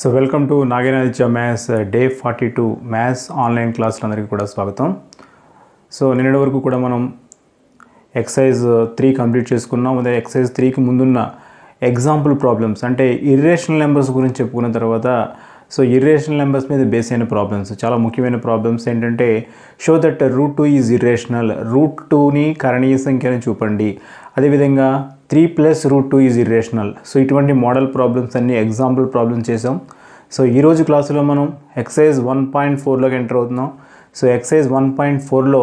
So welcome to Nagenaditya maths day 42 maths online క్లాసులందరికీ కూడా స్వాగతం. సో నిన్నటి వరకు కూడా మనం ఎక్సర్సైజ్ 3 కంప్లీట్ చేసుకున్నాం. అదే ఎక్సర్సైజ్ 3కి ముందున్న ఎగ్జాంపుల్ ప్రాబ్లమ్స్ అంటే ఇర్రేషనల్ నెంబర్స్ గురించి చెప్పుకున్న తర్వాత సో ఇర్రేషనల్ నెంబర్స్ మీద బేస్ అయిన ప్రాబ్లమ్స్, చాలా ముఖ్యమైన ప్రాబ్లమ్స్ ఏంటంటే show that root 2 is irrational, root 2ని కరణీయ సంఖ్యని చూపండి, అదేవిధంగా 3 + √2 ఈజ్ ఇర్రేషనల్. సో ఇటువంటి మోడల్ ప్రాబ్లమ్స్ అన్ని ఎగ్జాంపుల్ ప్రాబ్లమ్స్ చేసాం. సో ఈరోజు క్లాసులో మనం ఎక్సర్సైజ్ 1.4లోకి ఎంటర్ అవుతున్నాం. సో ఎక్సర్సైజ్ 1.4లో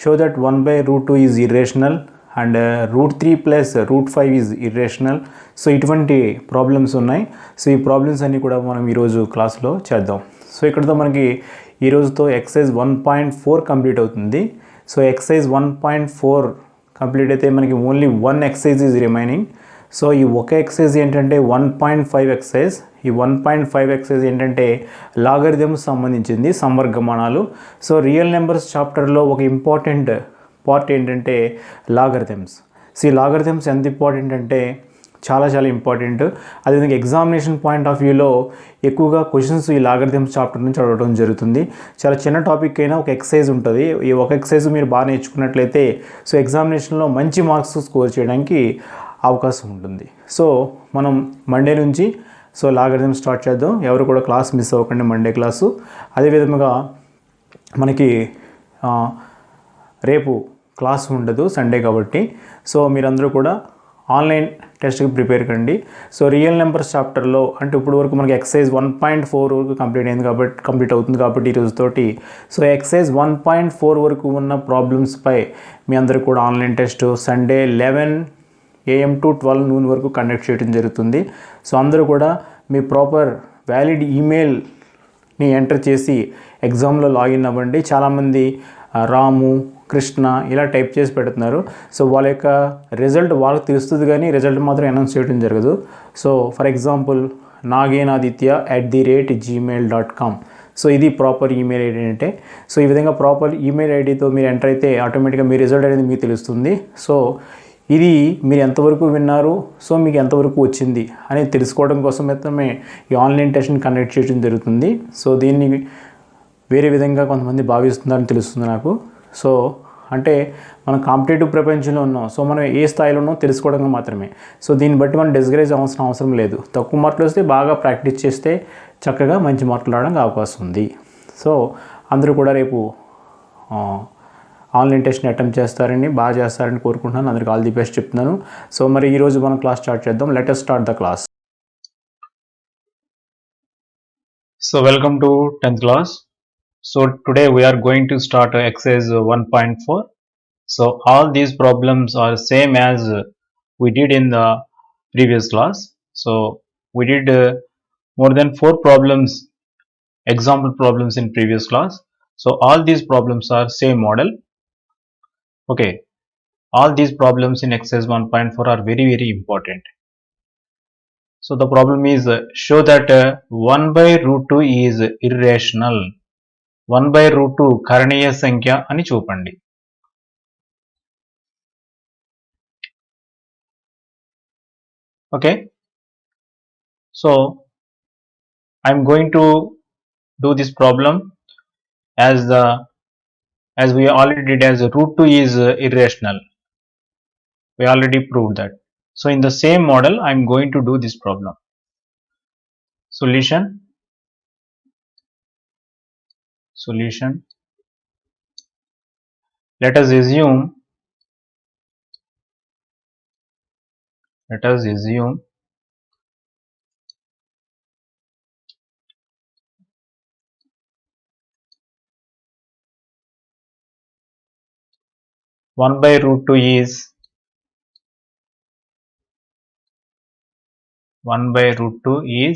show that 1/√2 is irrational and √3 + √5 is irrational. So ఇటువంటి ప్రాబ్లమ్స్ ఉన్నాయి. సో ఈ ప్రాబ్లమ్స్ అన్నీ కూడా మనం ఈరోజు క్లాస్లో చేద్దాం. సో ఇక్కడతో మనకి ఈరోజుతో ఎక్సర్సైజ్ 1.4 కంప్లీట్ అవుతుంది. సో ఎక్సర్సైజ్ 1.4 కంప్లీట్ అయితే మనకి only 1 exercise is remaining. So ఈ ఒక ఎక్సర్సైజ్ ఏంటంటే 1.5 ఎక్సర్సైజ్. ఈ 1.5 ఎక్సర్సైజ్ ఏంటంటే లాగరిథమ్స్ సంబంధించింది, సంవర్గమానాలు. సో రియల్ నెంబర్స్ చాప్టర్లో ఒక ఇంపార్టెంట్ పార్ట్ ఏంటంటే లాగరిథమ్స్. సో ఈ లాగరిథమ్స్ ఎంత ఇంపార్టెంట్ అంటే చాలా ఇంపార్టెంట్. అదేవిధంగా ఎగ్జామినేషన్ పాయింట్ ఆఫ్ వ్యూలో ఎక్కువగా క్వశ్చన్స్ ఈ లాగరిథమ్స్ చాప్టర్ నుంచి అడగడం జరుగుతుంది. చాలా చిన్న టాపిక్ అయినా ఒక ఎక్సర్సైజ్ ఉంటుంది. ఈ ఒక ఎక్సర్సైజ్ మీరు బాగా నేర్చుకున్నట్లయితే సో ఎగ్జామినేషన్లో మంచి మార్క్స్ స్కోర్ చేయడానికి అవకాశం ఉంటుంది. సో మనం మండే నుంచి సో లాగరిథమ్ స్టార్ట్ చేద్దాం. ఎవరు కూడా క్లాస్ మిస్ అవ్వకండి, మండే క్లాసు. అదేవిధంగా మనకి రేపు క్లాస్ ఉండదు, సండే కాబట్టి. సో మీరందరూ కూడా ఆన్లైన్ టెస్ట్కి ప్రిపేర్ కండి. సో రియల్ నెంబర్స్ చాప్టర్లో అంటే ఇప్పుడు వరకు మనకి ఎక్సర్సైజ్ 1.4 వరకు కంప్లీట్ అవుతుంది కాబట్టి ఈరోజుతోటి సో ఎక్సర్సైజ్ 1.4 వరకు ఉన్న ప్రాబ్లమ్స్పై మీ అందరూ కూడా online test Sunday 11 AM to 12 noon వరకు కండక్ట్ చేయడం జరుగుతుంది. సో అందరూ కూడా మీ ప్రాపర్ వ్యాలిడ్ ఈమెయిల్ని ఎంటర్ చేసి ఎగ్జామ్లో లాగిన్ అవ్వండి. చాలామంది రాము, కృష్ణ ఇలా టైప్ చేసి పెడుతున్నారు. సో వాళ్ళ యొక్క రిజల్ట్ వాళ్ళకి తెలుస్తుంది కానీ రిజల్ట్ మాత్రం అనౌన్స్ చేయడం జరగదు. So for example nagenaditya@gmail.com. So ఇది ప్రాపర్ ఈమెయిల్ ఐడి అంటే. సో ఈ విధంగా ప్రాపర్ ఈమెయిల్ ఐడితో మీరు ఎంటర్ అయితే ఆటోమేటిక్గా మీ రిజల్ట్ అనేది మీకు తెలుస్తుంది. సో ఇది మీరు ఎంతవరకు విన్నారు, సో మీకు ఎంతవరకు వచ్చింది అనేది తెలుసుకోవడం కోసం మాత్రమే ఈ ఆన్లైన్ టెస్ట్ని కండక్ట్ చేయడం జరుగుతుంది. సో దీన్ని వేరే విధంగా కొంతమంది భావిస్తున్నారని తెలుస్తుంది నాకు. సో అంటే మనం కాంపిటేటివ్ ప్రపంచంలో ఉన్నాం. సో మనం ఏ స్థాయిలో ఉన్నామో తెలుసుకోవడం మాత్రమే. సో దీన్ని బట్టి మనం డిస్కరేజ్ అవసరం లేదు. తక్కువ మార్కులు వస్తే బాగా ప్రాక్టీస్ చేస్తే చక్కగా మంచి మార్కులు రావడానికి అవకాశం ఉంది. సో అందరూ కూడా రేపు ఆన్లైన్ టెస్ట్ని అటెంప్ట్ చేస్తారని, బాగా చేస్తారని కోరుకుంటున్నాను. అందరికి ఆల్ ది బెస్ట్ చెప్తున్నాను. సో మరి ఈరోజు మనం క్లాస్ స్టార్ట్ చేద్దాం. Let us start the class. So welcome to 10th class. So today we are going to start exercise 1.4. So all these problems are same as we did in the previous class. So we did more than 4 problems, example problems in previous class. So all these problems are same model. Okay, all these problems in exercise 1.4 are very important. So the problem is show that 1/√2 is irrational. 1/√2 కరణీయ సంఖ్య అని చూపండి. Okay, so I'm going to do this problem as we already did, as √2 is irrational. We already proved that. So in the same model I'm going to do this problem. Solution. Let us assume 1/√2 is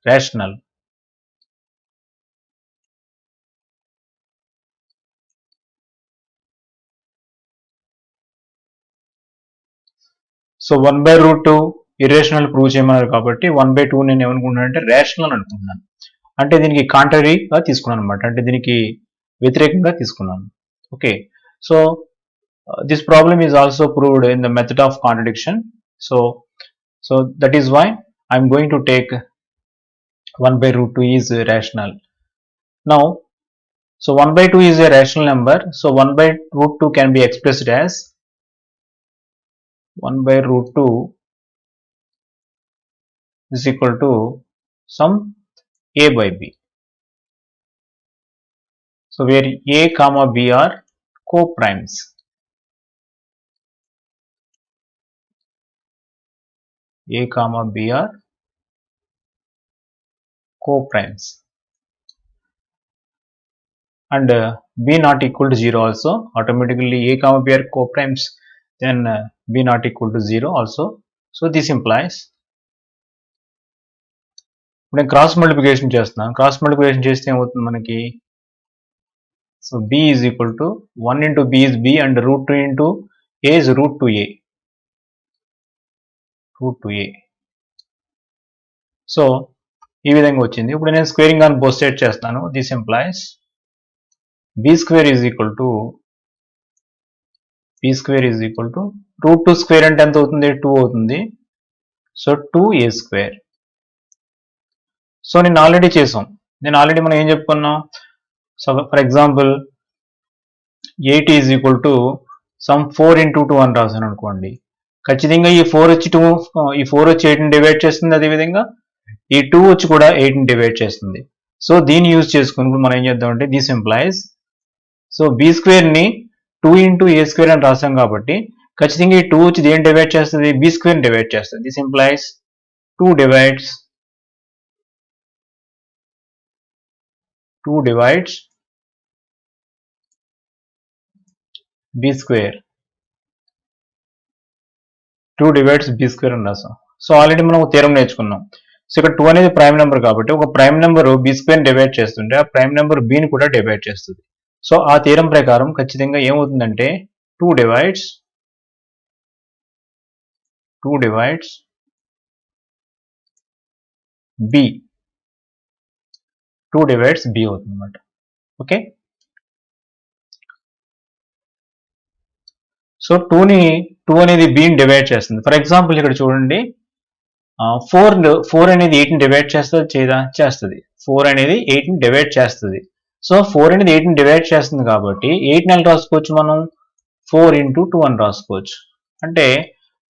rational. So 1/√2 irrational prove చేయమన్నారు కాబట్టి 1/2 నేను ఏమనుకుంటున్నాను అంటే rational అనుకుంటున్నాను. అంటే దీనికి కాంట్రరీగా తీసుకున్నాను అనమాట, అంటే దీనికి వ్యతిరేకంగా తీసుకున్నాను. Okay, so This problem is also proved in the method of contradiction. So that is why I am going to take 1 by root 2 is rational. Now, so 1 by 2 is a rational number. So 1 by root 2 can be expressed as 1 by root 2 is equal to some a by b. So where a comma b are co-primes. A comma b are co-primes. And b not equal to 0 also. Automatically a comma b are co-primes, then b not equal to 0 also. So this implies, ఇప్పుడు నేను cross multiplication చేస్తున్నాను. Cross multiplication చేస్తే ఏమవుతుంది మనకి? So b is equal to 1 into b is b and root 2 into a is root 2a. root 2a. So ఈ విధంగా వచ్చింది. ఇప్పుడు నేను స్క్వేరింగ్ ఆన్ బోత్ సైడ్ చేస్తాను. This implies b square is equal to root 2 square అంటే ఎంత అవుతుంది? 2 అవుతుంది. So 2a square. సో నేను ఆల్రెడీ చేసాం. మనం ఏం చెప్పుకున్నాం? So for example 8 is equal to some 4 into 2 అని రాసాను అనుకోండి. ఖచ్చితంగా ఈ 4 వచ్చి 8ని డివైడ్ చేస్తుంది. అదేవిధంగా ఈ 2 వచ్చి కూడా 8ని డివైడ్ చేస్తుంది. సో దీన్ని యూజ్ చేసుకుని మనం ఏం చేద్దామంటే this implies, so b స్క్వేర్ని 2 into a square అని రాసాం కాబట్టి ఖచ్చితంగా ఈ 2 వచ్చి దేన్ని డివైడ్ చేస్తుంది? b స్క్వేర్ని డివైడ్ చేస్తుంది. This implies 2 divides b square. 2 divides b square అని రాసాం. సో ఆల్రెడీ మనం ఒక థీరం నేర్చుకున్నాం. సో ఇక్కడ 2 అనేది ప్రైమ్ నెంబర్ కాబట్టి ఒక prime number b square divide చేస్తుంటే ఆ ప్రైమ్ నెంబర్ b ని కూడా డివైడ్ చేస్తుంది. సో ఆ థీరం ప్రకారం ఖచ్చితంగా ఏమవుతుందంటే 2 divides b. 2 divides b అవుతుంది అన్నమాట. ఓకే. సో 2 అనేది bని డివైడ్ చేస్తుంది. ఫర్ ఎగ్జాంపుల్ ఇక్కడ చూడండి, 4 అనేది 8ని డివైడ్ చేస్తుంది. 4 అనేది 8ని డివైడ్ చేస్తుంది. సో 4 అనేది 8ని డివైడ్ చేస్తుంది కాబట్టి 8ని ఎలా రాసుకోవచ్చు మనం? 4 into 2 అని రాసుకోవచ్చు. అంటే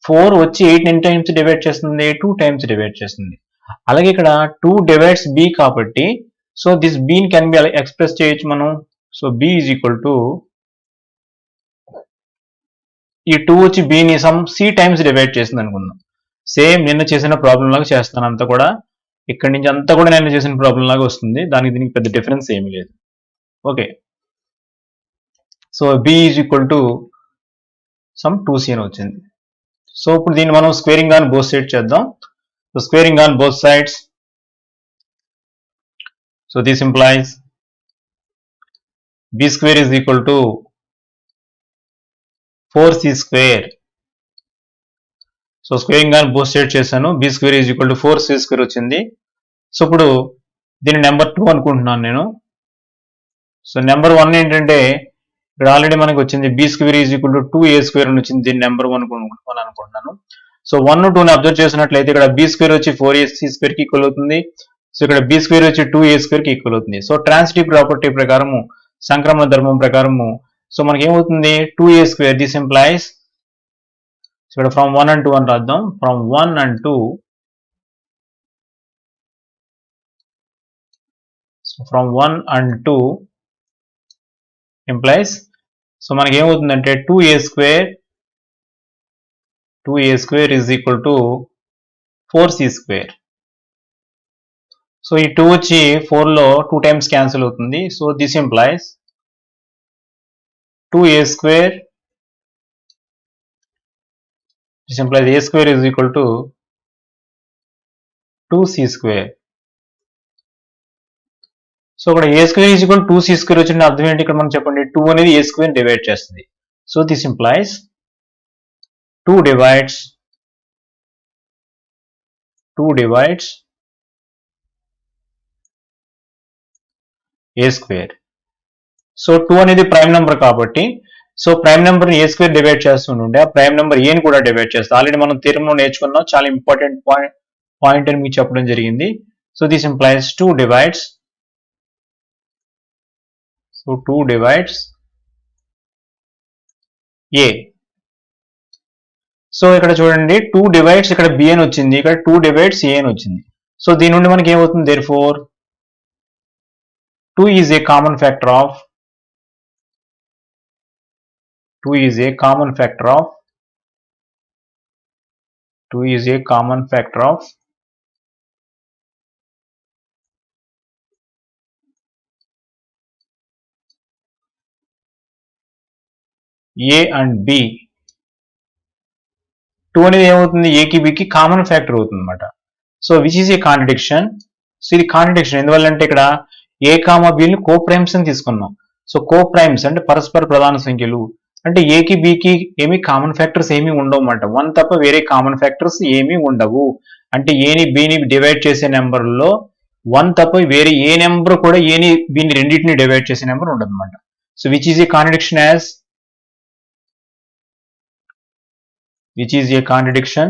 4 వచ్చి 8ని ఎన్ని టైమ్స్ డివైడ్ చేస్తుంది? 2 టైమ్స్ డివైడ్ చేస్తుంది. అలాగే ఇక్కడ 2 divides b కాబట్టి సో దిస్ bని కెన్ బి ఎక్స్ప్రెస్ చేయొచ్చు మనం. So b is equal to ఈ 2 వచ్చి bని సమ్ c టైమ్స్ డివైడ్ చేస్తుంది అనుకుందాం. సేమ్ నిన్న చేసిన ప్రాబ్లం లాగా చేస్తాను అంతా కూడా. ఇక్కడి నుంచి అంతా కూడా నేను చేసిన ప్రాబ్లం లాగా వస్తుంది. దానికి దీనికి పెద్ద డిఫరెన్స్ ఏమీ లేదు. Okay. So b is equal to some 2c అని వచ్చింది. సో ఇప్పుడు దీన్ని మనం స్క్వేరింగ్ ఆన్ బోత్ సైడ్ చేద్దాం. So squaring on both sides. So this implies b square is equal to 4c square. So squaring on both side చేశాను. b square is equal to 4c square వచ్చింది. So ఇప్పుడు దీన్ని number 2 అనుకుంటున్నాను నేను. So number 1 ఏంటంటే ఇక్కడ already మనకి వచ్చింది b square is equal to 2a square అని వచ్చింది. దీన్ని నెంబర్ 1 అనుకుంటున్నాను. సో 1, 2ని అబ్జర్వ్ చేసినట్లయితే ఇక్కడ b square వచ్చి 4ac square కి ఈక్వల్ అవుతుంది. సో ఇక్కడ b square వచ్చి 2a square కి ఈక్వల్ అవుతుంది. సో ట్రాన్సిటివ్ ప్రాపర్టీ ప్రకారము, సంక్రమణ ధర్మం ప్రకారము, సో మనకి ఏమవుతుంది? 2a square. This implies, so ఇక్కడ ఫ్రమ్ 1 and 2 అని రాద్దాం. From 1 and 2, so from 1 and 2 implies, so మనకి ఏమవుతుందంటే 2a square is equal to 4c square. So ఈ 2 వచ్చి 4లో 2 టైమ్స్ క్యాన్సిల్ అవుతుంది. So this implies 2a square, this implies a square is equal to 2c square. So ఇక్కడ a square is equal to 2c square వచ్చిన అర్థం ఏంటి ఇక్కడ మనం చెప్పండి? 2 అనేది a square డివైడ్ చేస్తుంది. So this implies 2 divides a square. So 2 అనేది ప్రైమ్ నెంబర్ కాబట్టి సో ప్రైమ్ నెంబర్ ఏ స్క్వేర్ డివైడ్ చేస్తుంటే ఆ ప్రైమ్ నెంబర్ ఏని కూడా డివైడ్ చేస్తుంది. ఆల్రెడీ మనం థీరంలో నేర్చుకున్నాం, చాలా ఇంపార్టెంట్ పాయింట్ అని మీకు చెప్పడం జరిగింది. So this implies 2 divides. So 2 divides a. So ఇక్కడ చూడండి 2 divides ఇక్కడ b అని వచ్చింది, ఇక్కడ 2 divides a అని వచ్చింది. సో దీని నుండి మనకి ఏమవుతుంది, therefore 2 is a common factor of 2 is a common factor of 2 is a common factor of a and b. 2 అనేది ఏమవుతుంది, a కి b కి కామన్ ఫ్యాక్టర్ అవుతుంది అనమాట. So which is a contradiction. So ఇది కాంట్రడిక్షన్ ఎందువల్ల అంటే ఇక్కడ a కామా b ని కో ప్రైమ్స్ అని తీసుకున్నాం. సో కో ప్రైమ్స్ అంటే పరస్పర ప్రధాన సంఖ్యలు, అంటే a కి b కి ఏమి కామన్ ఫ్యాక్టర్స్ ఏమీ ఉండవు అన్నమాట. 1 తప్ప వేరే కామన్ ఫ్యాక్టర్స్ ఏమీ ఉండవు. అంటే a ని b ని డివైడ్ చేసే నెంబర్లో 1 తప్ప వేరే ఏ నెంబర్ కూడా a ని b ని రెండింటిని డివైడ్ చేసే నెంబర్ ఉండదు అనమాట. So which is a contradiction as which is a contradiction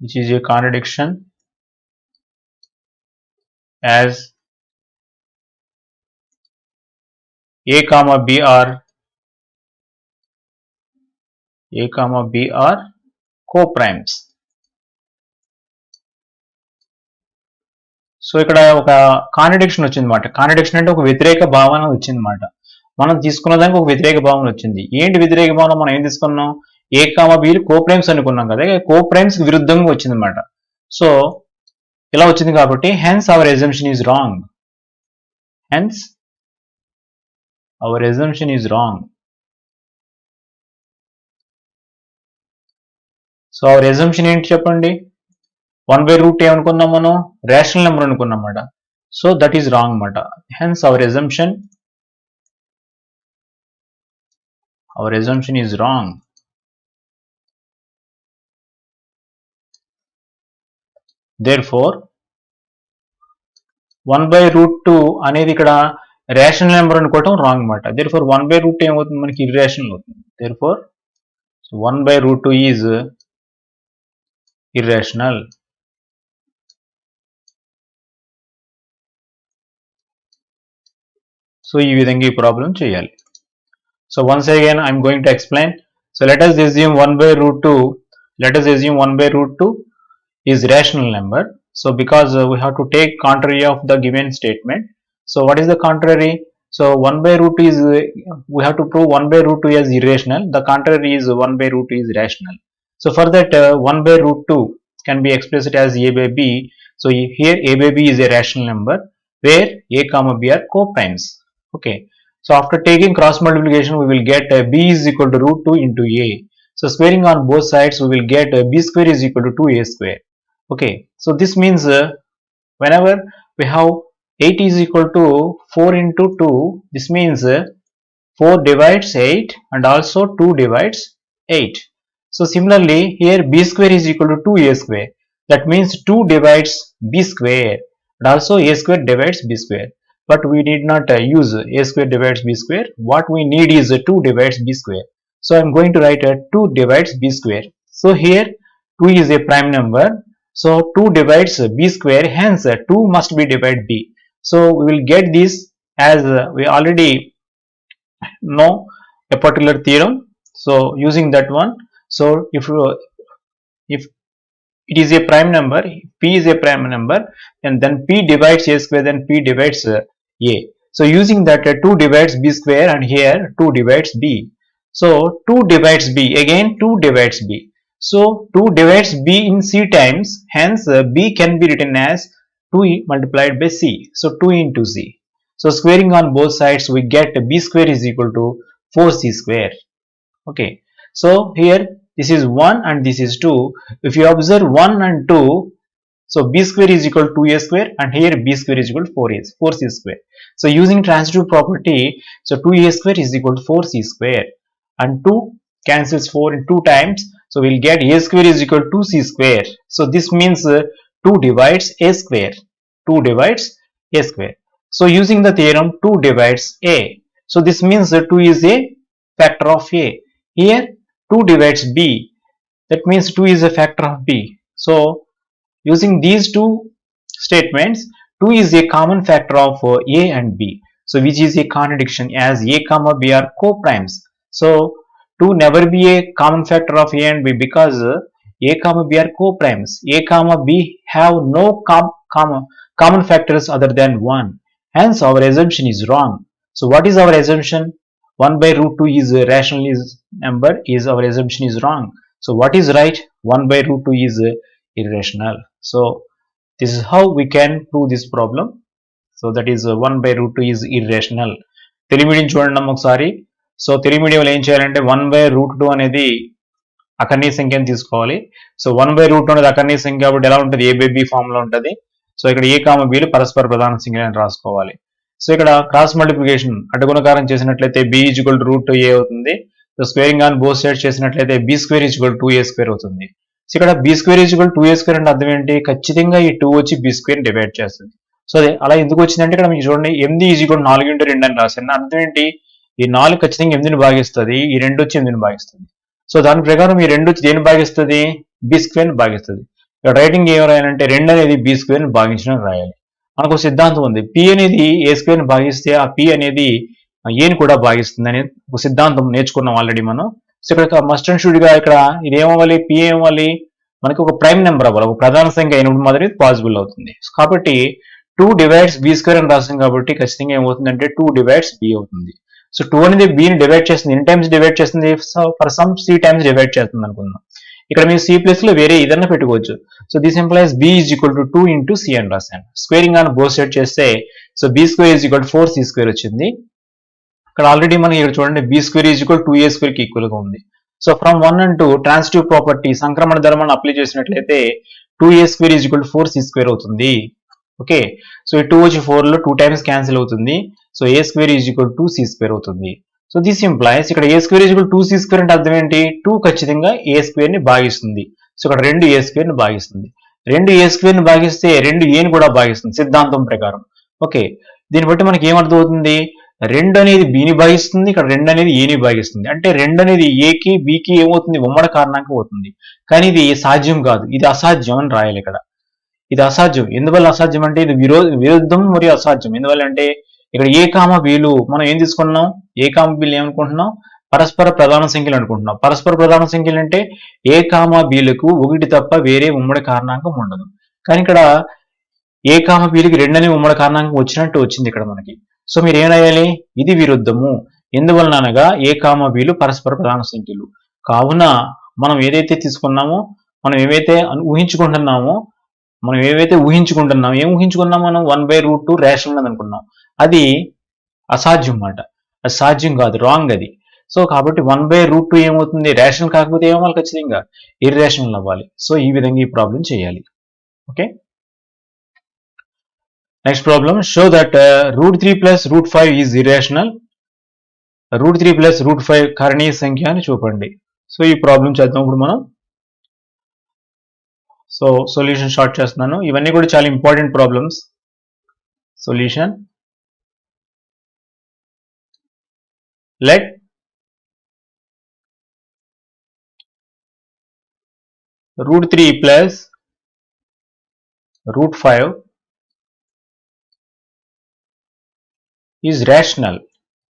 which is a contradiction as a comma b are co-primes. So ఇక్కడ ఒక కాంట్రడిక్షన్ వచ్చింది అనమాట. కాంట్రడిక్షన్ అంటే ఒక వ్యతిరేక భావన వచ్చింది అనమాట. మనం తీసుకున్న దానికి ఒక వ్యతిరేక భావన వచ్చింది. ఏంటి వ్యతిరేక భావన, మనం ఏం తీసుకున్నాం, ఏ కామా బీలు కో ప్రైమ్స్ అనుకున్నాం కదా, కో ప్రైమ్స్ కి విరుద్ధంగా వచ్చింది అనమాట. సో ఇలా వచ్చింది కాబట్టి hence our assumption is wrong. Hence our assumption is wrong. So our assumption ఏంటి చెప్పండి, 1/√a అనుకున్నాం, మనం రేషనల్ నెంబర్ అనుకున్నాం అన్నమాట. సో దట్ ఈస్ రాంగ్ అన్నమాట. Hence our assumption is wrong. Therefore 1/√2 అనేది ఇక్కడ రేషనల్ నెంబర్ అనుకోవటం రాంగ్ అన్నమాట. therefore 1/√2 ఏమవుతుంది, మనకి ఇర్రేషనల్ అవుతుంది. therefore 1/√2 is irrational. సో ఈ విధంగా ఈ ప్రాబ్లం చేయాలి. So once again I'm going to explain. So let us assume 1/√2 is rational number. So because we have to take contrary of the given statement. So what is the contrary? So 1/√2 is we have to prove 1/√2 is irrational. The contrary is 1/√2 is rational. So for that 1/√2 can be expressed as a by b. So here a by b is a rational number where a comma b are co-primes. Okay. So after taking cross multiplication we will get b is equal to √2 into a. So squaring on both sides we will get b square is equal to 2a square. Okay. So this means whenever we have 8 is equal to 4 into 2, this means 4 divides 8 and also 2 divides 8. So similarly here b square is equal to 2a square. That means 2 divides b square and also a square divides b square. But we need not use a square divides b square. What we need is 2 divides b square. So I am going to write 2 divides b square. So here 2 is a prime number. So 2 divides b square, hence 2 must be divided b. So we will get this as we already know a particular theorem. So using that one, so if it is a prime number, p is a prime number, and then p divides a square, then p divides a. So using that 2 divides b square and here 2 divides b. So 2 divides b, again 2 divides b. So 2 divides b in c times, hence b can be written as 2 multiplied by c. So 2 into c. So squaring on both sides we get b square is equal to 4c square. Okay. So here this is 1 and this is 2. If you observe 1 and 2, so b square is equal to 2a square and here b square is equal to 4c square. So using transitive property, so 2a square is equal to 4c square and 2 cancels 4 in 2 times. So we'll get a square is equal to 2c square. So this means 2 divides a square. 2 divides a square. So using the theorem, 2 divides a. So this means that 2 is a factor of a. Here 2 divides b. That means 2 is a factor of b. So using these two statements, 2 is a common factor of a and b. So which is a contradiction, as a comma b are co-primes. So 2 never be a common factor of a and b, because a comma b are co-primes. A comma b have no common factors other than 1. Hence our assumption is wrong. So what is our assumption? 1 by root 2 is a rational number, is our assumption is wrong. So what is right? 1 by root 2 is irrational. So this is how we can prove this problem. So that is 1 by root 2 is irrational. Telugu medium చూడండి ఒకసారి. So Telugu మీడియంలో ఏం చేయాలంటే 1 by root 2 అనేది అకర్ణీయ సంఖ్యను తీసుకోవాలి. So 1 by root 2 అనేది అకర్ణీయ సంఖ్య కాబట్టి ఎలా ఉంటుంది? a by b ఫామ్ లో ఉంటుంది. సో ఇక్కడ a కామ bలు పరస్పర ప్రధాన సంఖ్యలను రాసుకోవాలి. సో ఇక్కడ క్రాస్ మల్టిప్లికేషన్ అడ్డగుణకారం చేసినట్లయితే b = √2a అవుతుంది. So squaring on both sides చేసినట్లయితే b² = 2a² అవుతుంది. సో ఇక్కడ b² = 2a² అంటే అర్థం ఏంటి? ఖచ్చితంగా ఈ 2 వచ్చి b² డివైడ్ చేస్తుంది. సో అదే అలా ఎందుకు వచ్చిందంటే ఇక్కడ మీకు చూడండి 8 = 4 × 2 అని రాశాను. అర్థం ఏంటి? ఈ 4 ఖచ్చితంగా 8ని భాగిస్తుంది, ఈ 2 వచ్చి 8ని భాగిస్తుంది. సో దాని ప్రకారం ఈ 2 వచ్చి దేన్ని భాగిస్తుంది? b² భాగిస్తుంది. ఇక్కడ రైటింగ్ ఏం రాయాలంటే 2 అనేది b² భాగించడం రాయాలి. మనకు సిద్ధాంతం ఉంది, p అనేది a² భాగిస్తే ఆ p అనేది ఏని కూడా భాగిస్తుంది అనే ఒక సిద్ధాంతం నేర్చుకున్నాం ఆల్రెడీ మనం. సో ఇక్కడ మస్ట్ అండ్ షుడ్ గా ఇక్కడ ఇది ఏమవ్వాలి? p ఏమవ్వాలి? మనకి ఒక ప్రైమ్ నెంబర్ అవ్వాలి, ఒక ప్రధాన సంఖ్య అయినప్పుడు మాత్రమే పాసిబుల్ అవుతుంది. కాబట్టి 2 divides b² అని రాసాం కాబట్టి ఖచ్చితంగా ఏమవుతుందంటే 2 divides b అవుతుంది. సో 2 అనేది b ని డివైడ్ చేస్తుంది. ఎన్ని టైమ్స్ డివైడ్ చేస్తుంది? For some c times divide చేస్తుంది అనుకుందాం. ఇక్కడ మీరు c ప్లేస్ లో వేరే ఏదైనా పెట్టుకోవచ్చు. So this implies b = 2 × c అని రాశాను. స్క్వేరింగ్ ఆన్ బోత్ సైడ్ చేస్తే సో b² = 4c² వచ్చింది. ఇక్కడ ఆల్రెడీ మనకి ఇక్కడ చూడండి b² = 2a² కి ఈక్వల్ గా ఉంది. So from 1 and 2 transitive property సంక్రమణ ధర్మాన్ని అప్లై చేసినట్లయితే 2a² = 4c² అవుతుంది. ఓకే, సో ఈ 2 వచ్చి 4 లో 2 టైమ్స్ క్యాన్సిల్ అవుతుంది. సో a² = 2c² అవుతుంది. సో దిస్ ఇంప్లైస్ ఇక్కడ a² = 2c² అంటే అర్థం ఏంటి? 2 ఖచ్చితంగా a² ని భాగిస్తుంది. సో ఇక్కడ 2 a² ని భాగిస్తుంది. 2 a² ని భాగిస్తే 2 a ని కూడా భాగిస్తుంది సిద్ధాంతం ప్రకారం. ఓకే, దీన్ని బట్టి మనకి ఏమర్థం అవుతుంది? 2 అనేది b ని భాగిస్తుంది, ఇక్కడ 2 అనేది a ని భాగిస్తుంది. అంటే 2 అనేది a కి b కి ఏమవుతుంది? ఉమ్మడి కారణాంకం అవుతుంది. కానీ ఇది సాధ్యం కాదు, ఇది అసాధ్యం అని రాయాలి ఇక్కడ. ఇది అసాధ్యం. ఎందువల్ల అసాధ్యం అంటే ఇది విరుద్ధం మరియు అసాధ్యం. ఎందువల్ల అంటే ఇక్కడ a కామ bలు మనం ఏం తీసుకున్నాం? a కామ bలు ఏమనుకుంటున్నాం? పరస్పర ప్రధాన సంఖ్యలు అనుకుంటున్నాం. పరస్పర ప్రధాన సంఖ్యలు అంటే a కామ bలకు 1 తప్ప వేరే ఉమ్మడి కారణాంకం ఉండదు. కానీ ఇక్కడ a కామ bలకి 2 అనే ఉమ్మడి కారణాంకం వచ్చినట్టు వచ్చింది ఇక్కడ మనకి. సో మీరు ఏం రాయాలి? ఇది విరుద్ధము. ఎందువలన అనగా a కామ bలు పరస్పర ప్రధాన సంఖ్యలు. కావున మనం ఏదైతే తీసుకున్నామో, మనం ఏమైతే ఊహించుకుంటున్నామో, ఏం ఊహించుకున్నాం మనం? 1 by root 2 రేషనల్ అని అనుకున్నాం. అది అసాధ్యం అన్నమాట. అది సాధ్యం కాదు, రాంగ్ అది. సో కాబట్టి 1 by root 2 ఏమవుతుంది? రేషనల్ కాకపోతే ఏమవ్వాలి? ఖచ్చితంగా ఇర్రేషనల్ అవ్వాలి. సో ఈ విధంగా ఈ ప్రాబ్లం చేయాలి. Okay, next problem. Show that √3 + √5 is irrational. √3 + √5 కరణీయ సంఖ్య అని చూపండి. సో ఈ ప్రాబ్లం చేద్దాం ఇప్పుడు మనం. సో సొల్యూషన్ షార్ట్ చేస్తున్నాను. ఇవన్నీ కూడా చాలా important problems. Solution: let √3 + √5 is rational.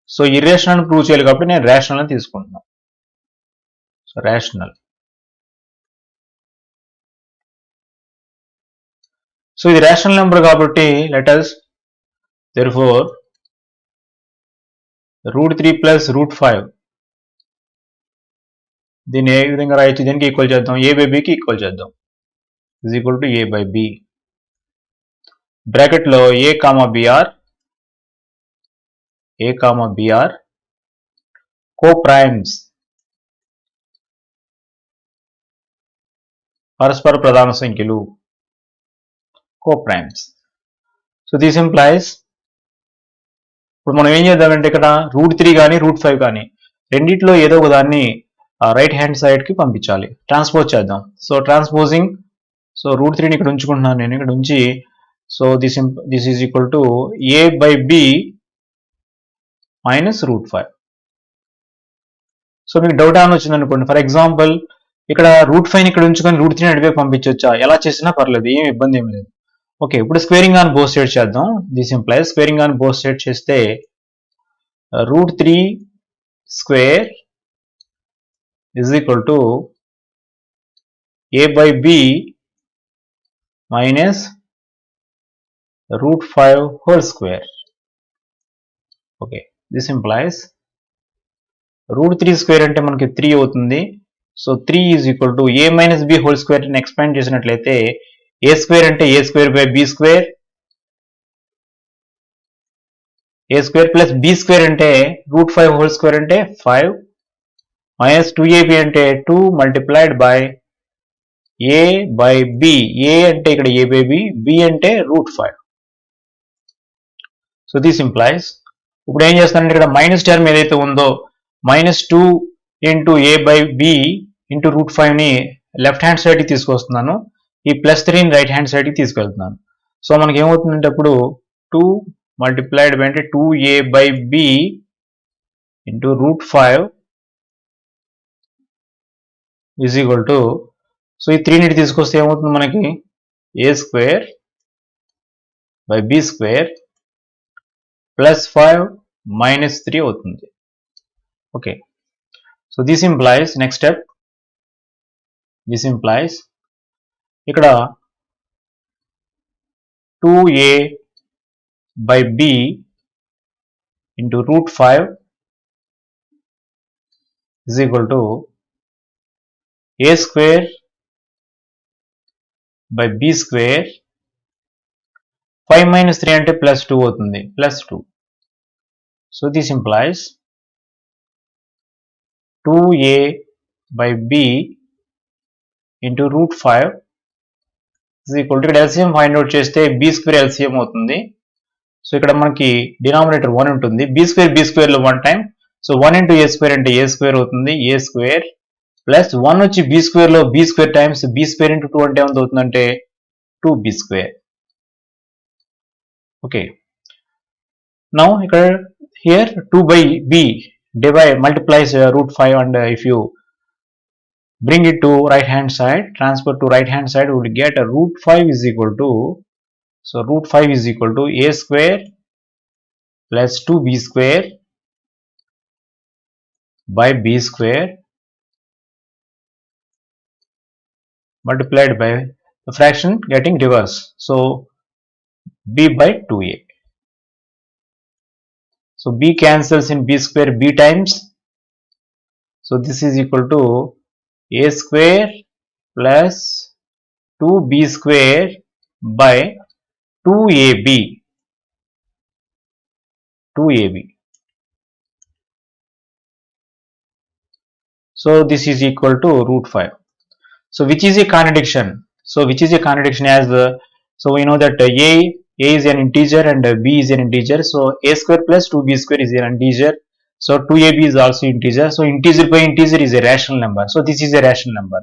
So irrational అని ప్రూవ్ చేయాలి కాబట్టి నేను రేషనల్ అని తీసుకుంటున్నాను. So rational. సో ఇది రేషనల్ నెంబర్ కాబట్టి లెట్ us therefore √3 + √5 దీన్ని ఏ విధంగా రాయొచ్చు? దీనికి ఈక్వల్ చేద్దాం, a by b కి ఈక్వల్ చేద్దాం. = a by b. బ్రాకెట్ లో a, b ఆర్ co-primes, పరస్పర ప్రధాన సంఖ్యలు, co-primes. సో దిస్ ఇంప్లైస్ ఇప్పుడు మనం ఏం చేద్దామంటే ఇక్కడ √3 కానీ √5 కానీ రెండిట్లో ఏదో ఒక దాన్ని రైట్ హ్యాండ్ సైడ్ కి పంపించాలి. ట్రాన్స్పోజ్ చేద్దాం. సో ట్రాన్స్పోజింగ్ సో రూట్ 3ని ఇక్కడ ఉంచుకుంటున్నాను నేను, ఇక్కడ ఉంచి so this is equal to a/b minus root 5. So మీకు డౌట్ ఏమైనా వచ్చింది అనుకోండి, ఫర్ ఎగ్జాంపుల్ ఇక్కడ రూట్ 5ని ఇక్కడ ఉంచుకొని రూట్ 3ని అడివే పంపించవచ్చా, ఎలా చేసినా పర్లేదు, ఏం ఇబ్బంది ఏం లేదు. ఓకే, ఇప్పుడు స్క్వేరింగ్ ఆన్ బోత్ సైడ్ చేద్దాం. This implies squaring on both side చేస్తే root 3 square is equal to a/b minus root 5 whole square. Okay, this implies root 3 square అంటే మనకి 3 అవుతుంది. So 3 is equal to a minus b whole square ని expand చేసినట్లయితే a square అంటే a square by b square, a square plus b square అంటే root 5 whole square అంటే 5 minus 2ab అంటే 2 multiplied by a by b. a అంటే ఇక్కడ a by b, b అంటే root 5. So this implies, ఇప్పుడు ఏం చేస్తానంటే ఇక్కడ మైనస్ టర్మ్ ఏదైతే ఉందో minus 2 into a by b into root 5ని లెఫ్ట్ హ్యాండ్ సైడ్కి తీసుకొస్తున్నాను, ఈ ప్లస్ 3ని రైట్ హ్యాండ్ సైడ్కి తీసుకెళ్తున్నాను. సో మనకి ఏమవుతుందంటే అప్పుడు 2 multiplied by అంటే 2a by b into root 5 is equal to, so ఈ 3ని తీసుకొస్తే ఏమవుతుంది మనకి a square by b square plus 5 minus 3 అవుతుంది. Okay, so this implies, next step, this implies ఇక్కడ 2a by b into root 5 is equal to a square by b square, 5 minus 3 అంటే plus 2 అవుతుంది, plus 2. So this implies 2a by b into root 5 is equal to, ఇక్కడ LCM find out చేస్తే b square LCM అవుతుంది. So ఇక్కడ మనకి denominator 1 ఉంటుంది, b square లో 1 time, so 1 into a square అంటే a square అవుతుంది, a square ప్లస్ 1 వచ్చి b square లో b square times b square into 2 అంటే ఎంత అవుతుందంటే 2b square. ఓకే, నౌ ఇక్కడ here 2 by b divide multiplies root 5 and if you bring it to right hand side, transfer to right hand side, we will get a root 5 is equal to, so root 5 is equal to a square plus 2b square by b square multiplied by the fraction getting reverse, so b by 2a. So b cancels in b square b times, so this is equal to a square plus 2b square by 2ab. So this is equal to root 5. So which is a contradiction? So which is a contradiction, as so we know that a is an integer and b is an integer. So a square plus 2b square is an integer. So 2ab is also integer. So integer by integer is a rational number. So this is a rational number.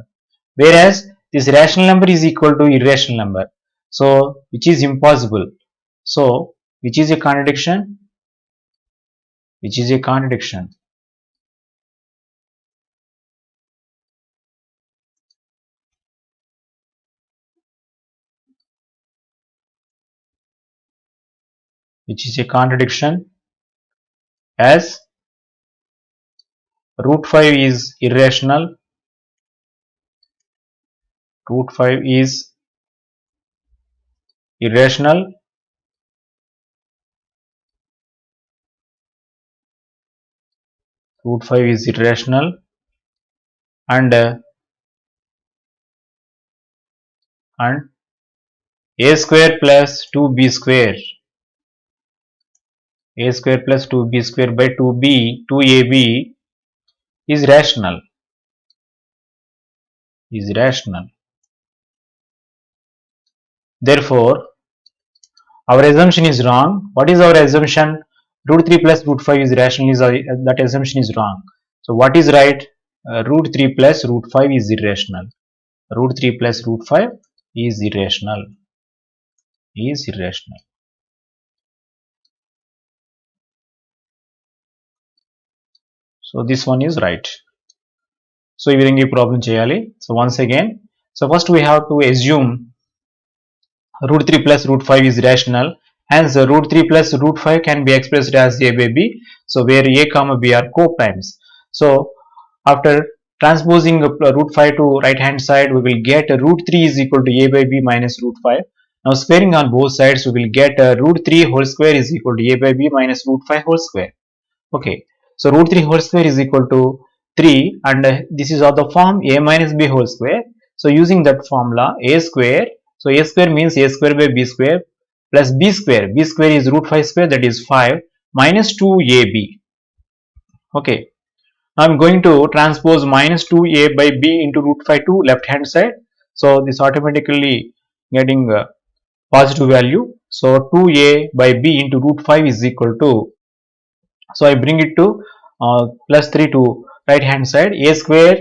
Whereas this rational number is equal to irrational number. So which is impossible. So which is a contradiction? Which is a contradiction? Which is a contradiction, as root 5 is irrational, root 5 is irrational, root 5 is irrational, and a square plus 2b square, a square plus 2b square by 2ab is rational, Therefore our assumption is wrong. What is our assumption? Root 3 plus root 5 is rational, that assumption is wrong. So what is right? Root 3 plus root 5 is irrational. Root 3 plus root 5 is irrational. Is irrational. So this one is right. So ఈ విధంగా ఈ problem చేయాలి. So once again, so first we have to assume root 3 plus root 5 is rational. Hence root 3 plus root 5 can be expressed as a by b. So where a comma b are co-primes. So after transposing root 5 to right hand side, we will get root 3 is equal to a by b minus root 5. Now squaring on both sides, we will get root 3 whole square is equal to a by b minus root 5 whole square. Okay, so root 3 whole square is equal to 3, and this is of the form a minus b whole square. So using that formula, a square, so a square means a square by b square plus b square. B square is root 5 square, that is 5 minus 2ab. Okay, now I'm going to transpose minus 2a by b into root 5 to left hand side. So this automatically getting positive value. So 2a by b into root 5 is equal to, so I bring it to plus 3 to right hand side, a square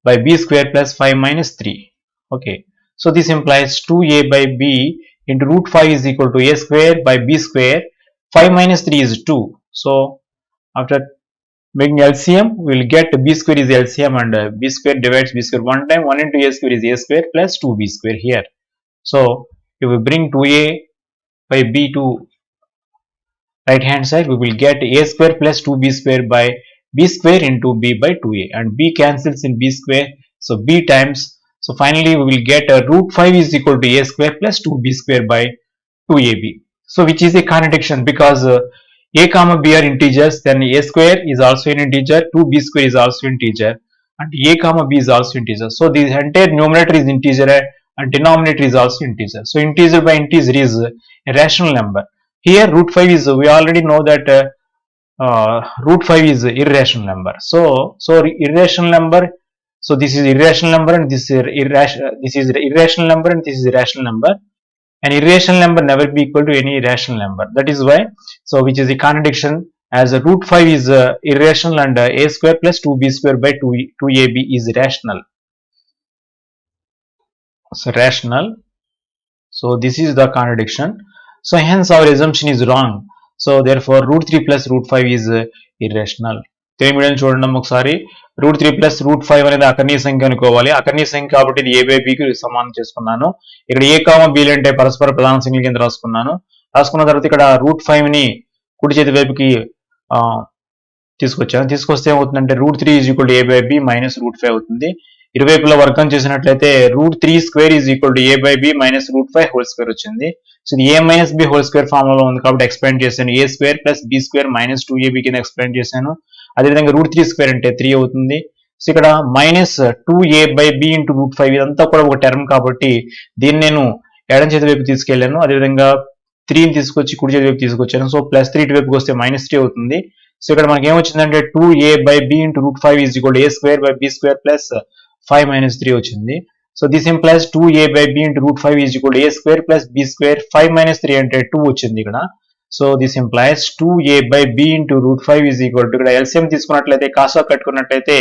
by b square plus 5 minus 3. Okay, so this implies 2a by b into root 5 is equal to a square by b square, 5 minus 3 is 2. So after making LCM, we will get b square is LCM, and b square divides b square one time, 1 into a square is a square plus 2b square here. So if we bring 2a by b to right hand side, we will get a square plus 2b square by b square into b by 2a, and b cancels in b square, so b times, so finally we will get root 5 is equal to a square plus 2b square by 2ab. So which is a contradiction, because a comma b are integers, then a square is also an integer, 2b square is also integer, and a comma b is also integer. So the entire numerator is integer and denominator is also integer. So integer by integer is a rational number. Here root 5 is, we already know that root 5 is irrational number. So irrational number, so this is irrational number and this is irrational number and this is irrational number. An irrational number never be equal to any rational number. That is why, so which is a contradiction, as root 5 is irrational and a square plus 2b square by 2ab is rational. So rational. So this is the contradiction. So hence our assumption is wrong. So therefore root 3 plus root 5 is irrational. తెలియడం చూడండి ఒకసారి, route 3 plus root 5 అనేది అకర్ణీయ సంఖ్య అనుకోవాలి. అకర్ణీయ సంఖ్య కాబట్టి ఇది ఏ బై బికి సమానం చేసుకున్నాను. ఇక్కడ ఏ కామా బి అంటే పరస్పర ప్రధాన సంఖ్యల కింద రాసుకున్నాను. రాసుకున్న తర్వాత ఇక్కడ రూట్ 5 ని కుడి చేతి వైపుకి తీసుకొచ్చాను. తీసుకొస్తే ఏమవుతుందంటే root 3 is equal to a by b minus root 5 అవుతుంది. ఇరువైపులా వర్గం చేసినట్లయితే root 3 square is equal to a by b minus root 5 whole square వచ్చింది. సో ఇది a minus b whole square formula ఉంది కాబట్టి ఎక్స్పాండ్ చేశాను. A square plus b square minus 2ab కింద ఎక్స్పాండ్ చేశాను. అదేవిధంగా రూట్ 3 స్క్వేర్ అంటే 3 అవుతుంది. సో ఇక్కడ minus 2a by b into root 5 ఇదంతా కూడా ఒక టర్మ్ కాబట్టి దీన్ని నేను ఎడం చేతి వైపు తీసుకెళ్లాను. అదేవిధంగా 3ని తీసుకొచ్చి కుడి చేతి వైపు తీసుకొచ్చాను. సో ప్లస్ 3 ఇటు వైపుకి వస్తే మైనస్ 3 అవుతుంది. సో ఇక్కడ మనకి ఏమొచ్చిందంటే 2a by b into root 5 is equal a square by b square plus 5 minus 3 వచ్చింది. So this implies 2a by b into root 5 is equal to a square plus b square, 5 minus 3 అంటే 2 వచ్చింది ఇక్కడ. So this implies 2a by b into root 5 is equal to, ఇక్కడ LCM తీసుకున్నట్లయితే Kasa కట్టుకున్నట్లయితే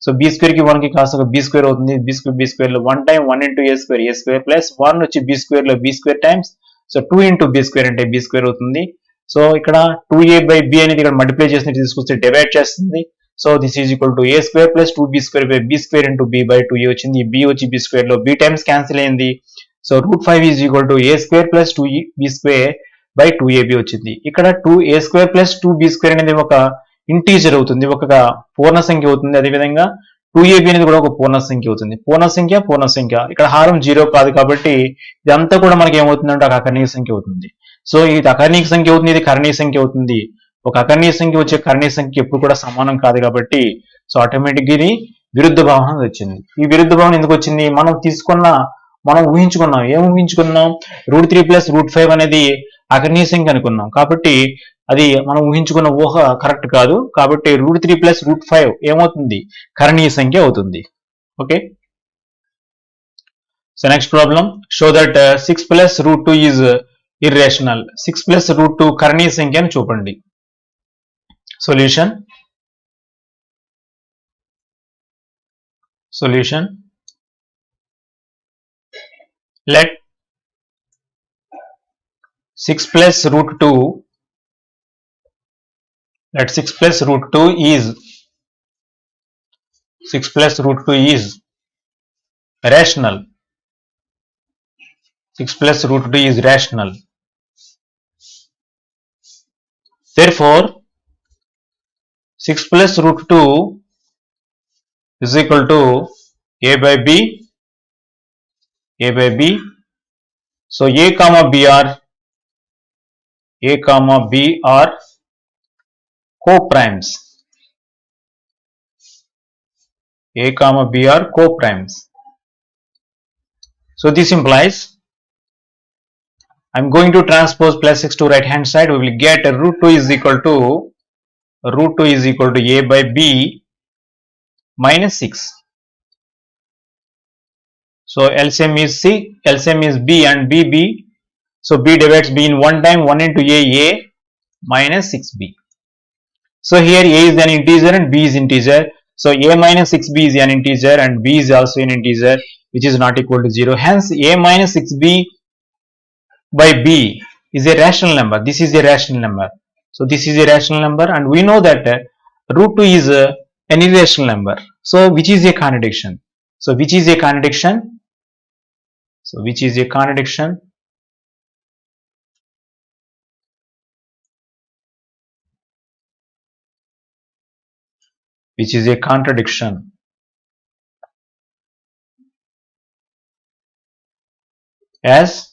so b square కి 1 కి Kasa b square అవుతుంది. b square లో 1 time 1 into a square plus 1 వచ్చి b స్క్వేర్ లో b square times, so 2 into b square అంటే b square అవుతుంది. సో ఇక్కడ 2a by b అనేది ఇక్కడ మల్టిప్లై చేసినట్టు తీసుకొస్తే డివైడ్ చేస్తుంది. So this is equal to A square plus 2b square by b square into b by 2a వచ్చింది. b వచ్చి b స్క్వేర్ లో b టైమ్స్ క్యాన్సిల్ అయింది. So root 5 is equal to A square plus 2b square by 2ab వచ్చింది. ఇక్కడ 2a square plus 2b square అనేది ఒక integer అవుతుంది, ఒక పూర్ణ సంఖ్య అవుతుంది. అదేవిధంగా 2ab అనేది కూడా ఒక పూర్ణ సంఖ్య అవుతుంది. పూర్ణ సంఖ్య ఇక్కడ హారం 0 కాదు కాబట్టి ఇదంతా కూడా మనకి ఏమవుతుందంటే ఒక అకర్ణీయ సంఖ్య అవుతుంది. సో ఇది అకర్ణీయ సంఖ్య అవుతుంది, ఇది కర్ణీయ సంఖ్య అవుతుంది. ఒక అకర్ణీయ సంఖ్య వచ్చే కర్ణీయ సంఖ్య ఎప్పుడు కూడా సమానం కాదు కాబట్టి సో ఆటోమేటిక్ ఇది విరుద్ధ భావన వచ్చింది. ఈ విరుద్ధ భావన ఎందుకు వచ్చింది? మనం ఊహించుకున్నాం. ఏం ఊహించుకున్నాం? రూట్ 3 ప్లస్ రూట్ 5 అనేది అకర్ణీయ సంఖ్య అనుకున్నాం కాబట్టి అది మనం ఊహించుకున్న ఊహ కరెక్ట్ కాదు. కాబట్టి రూట్ 3 ప్లస్ రూట్ 5 ఏమవుతుంది? కర్ణీయ సంఖ్య అవుతుంది. Okay, so next problem, show that 6 plus root 2 is irrational. 6 plus root 2 కర్ణీయ సంఖ్య అని చూపండి. Solution. Let 6 plus root 2, let 6 plus root 2 is 6 plus root 2 is rational. 6 plus root 2 is rational. Therefore, 6 plus root 2 is equal to a by b, a by b. So a comma b are co-primes. A comma b are co-primes. So this implies I'm going to transpose plus 6 to right hand side. We will get root 2 is equal to a by b minus 6. So LCM is C, LCM is b and b. So b divides b in one time, 1 into a minus 6b. So here a is an integer and b is integer. So a minus 6b is an integer and b is also an integer, which is not equal to 0. Hence a minus 6b by b is a rational number. This is a rational number. So this is a rational number, and we know that root 2 is an irrational number. So which is a contradiction? So which is a contradiction? So which is a contradiction? Which is a contradiction? As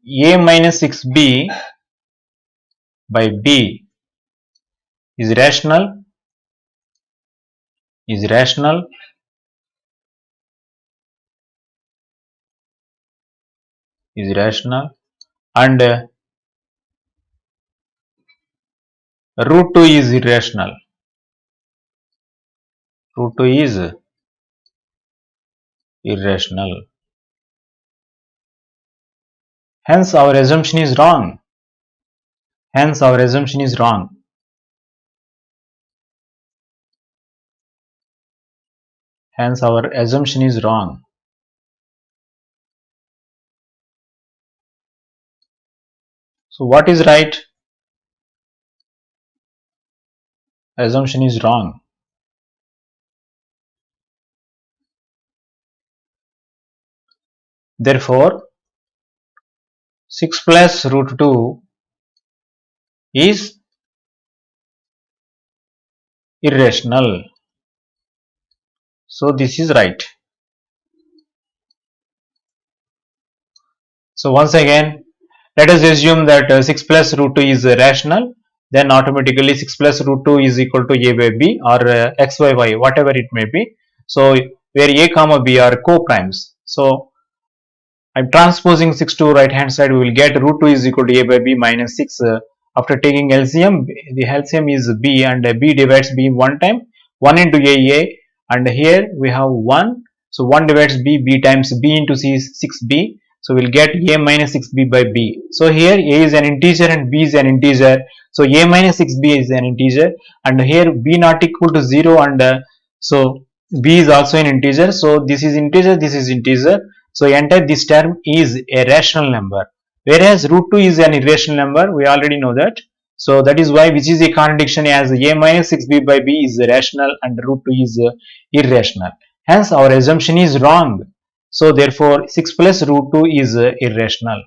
a minus 6b by b is rational, and root 2 is irrational. Root 2 is irrational. Hence our assumption is wrong. Hence our assumption is wrong. Hence our assumption is wrong. So what is right? Assumption is wrong. Therefore, 6 plus root 2 is irrational. So this is right. So once again, let us assume that 6 plus root 2 is rational. Then automatically 6 plus root 2 is equal to a by b or x by y, whatever it may be. So where a comma b are co-primes. So I'm transposing 6 to right hand side, we will get root 2 is equal to a by b minus 6. After taking LCM, the LCM is b and b divides b one time, 1 into a, and here we have 1. So 1 divides b times b into c is 6b. So we'll get a minus 6b by b. So here a is an integer and b is an integer. So a minus 6b is an integer, and here b not equal to 0, and so b is also an integer. So this is integer, this is integer. So entire this term is a rational number, whereas root 2 is an irrational number. We already know that. So that is why which is a contradiction, as a minus 6b by b is rational and root 2 is irrational. Hence our assumption is wrong. So therefore 6 plus root 2 is irrational.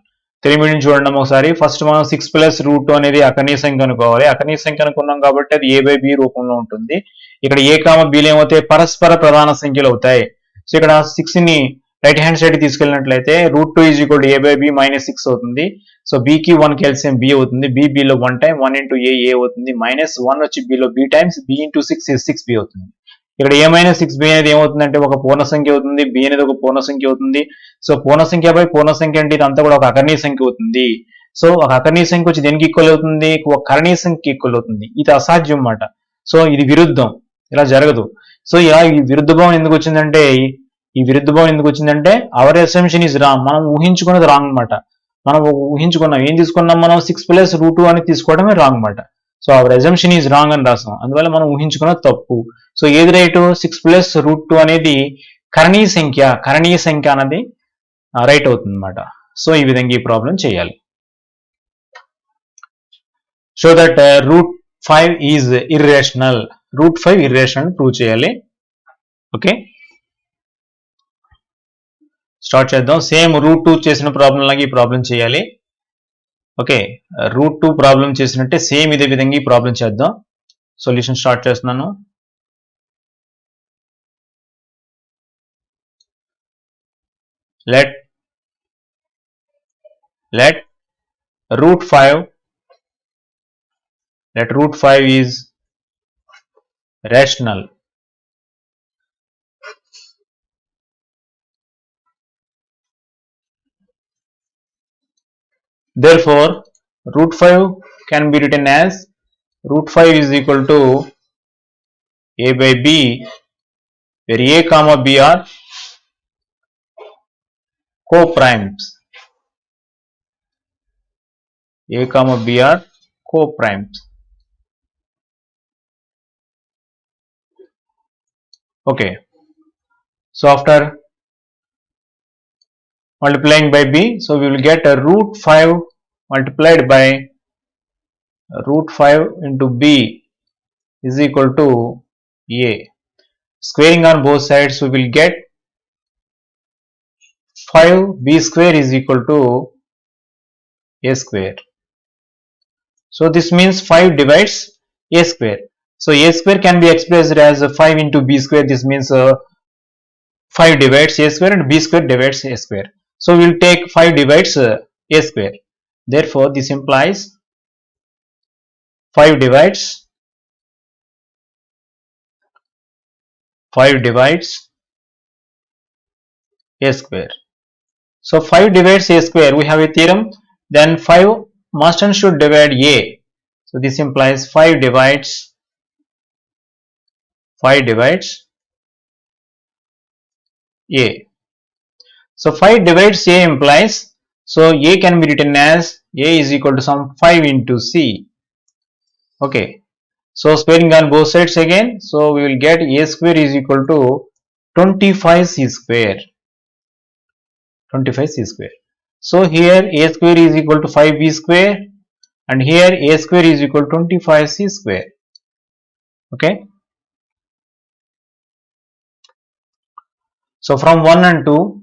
తెలియని చూడండి ఒకసారి. First మనం 6 plus root 2 అనేది అకర్ణీయ సంఖ్య అనుకోవాలి. అకర్ణీయ సంఖ్య అనుకున్నాం కాబట్టి అది a by b రూపంలో ఉంటుంది. ఇక్కడ a కామ bలు ఏమవుతాయి? పరస్పర ప్రధాన సంఖ్యలు అవుతాయి. సో ఇక్కడ 6 ని రైట్ హ్యాండ్ సైడ్ తీసుకెళ్ళినట్లయితే root 2 is equal to a by b minus 6 అవుతుంది. సో b కి 1 కి ఎల్సిఎం b అవుతుంది. b లో 1 టైం 1 into a అవుతుంది. మైనస్ 1 వచ్చి b లో b times b into 6 is 6b అవుతుంది. ఇక్కడ a minus 6b అనేది ఏమవుతుందంటే ఒక పూర్ణ సంఖ్య అవుతుంది. b అనేది ఒక పూర్ణ సంఖ్య అవుతుంది. సో పూర్ణ సంఖ్య బై పూర్ణ సంఖ్య అంటే ఇదంతా కూడా ఒక అకర్ణీయ సంఖ్య అవుతుంది. సో ఒక అకర్ణీయ సంఖ్య వచ్చి దేనికి ఈక్వల్ అవుతుంది? ఒక కర్ణీయ సంఖ్యకి ఈక్వల్ అవుతుంది. ఇది అసాధ్యం అన్నమాట. సో ఇది విరుద్ధం, ఇలా జరగదు. సో ఇలా ఈ విరుద్ధ భావం ఎందుకు వచ్చిందంటే అవర్ అసంప్షన్ ఇస్ రాంగ్. మనం ఊహించుకున్నది రాంగ్ అనమాట. మనం ఊహించుకున్నాం, ఏం తీసుకున్నాం మనం? 6 ప్లస్ రూట్ 2 అని తీసుకోవడమే రాంగ్ అనమాట. So our assumption is wrong అని రాసాం, అందువల్ల మనం ఊహించుకున్నది తప్పు. సో ఏది రైట్? 6 ప్లస్ రూట్ 2 అనేది కరణీయ సంఖ్య అన్నది రైట్ అవుతుంది అనమాట. సో ఈ విధంగా ఈ ప్రాబ్లం చేయాలి. So that root 5 is irrational, root 5 irrational prove చేయాలి. ఓకే, స్టార్ట్ చేద్దాం. సేమ్ రూట్ 2 చేసిన ప్రాబ్లం లాగా ఈ ప్రాబ్లం చేయాలి. ఓకే, రూట్ 2 ప్రాబ్లం చేసినట్టే సేమ్ ఇదే విధంగా ఈ ప్రాబ్లం చేద్దాం. సొల్యూషన్ స్టార్ట్ చేస్తున్నాను. let root 5 is rational. Therefore root 5 can be written as root 5 is equal to a by b, where a comma b are co-primes. A comma b are co-primes. Okay, so after multiplying by b, so we will get a root 5 multiplied by root 5 into b is equal to a. Squaring on both sides, we will get 5b square is equal to a square. So this means 5 divides a square. So a square can be expressed as 5 into b square. This means 5 divides a square and b square divides a square. So we will take 5 divides a square. Therefore this implies 5 divides a square. So 5 divides a square, we have a theorem, then 5 must and should divide a. So this implies 5 divides a. So 5 divides a implies, so a can be written as a is equal to some 5 into c. Okay, so squaring on both sides again, so we will get a square is equal to 25c square. So here a square is equal to 5b square, and here a square is equal to 25c square. Okay, so from 1 and 2,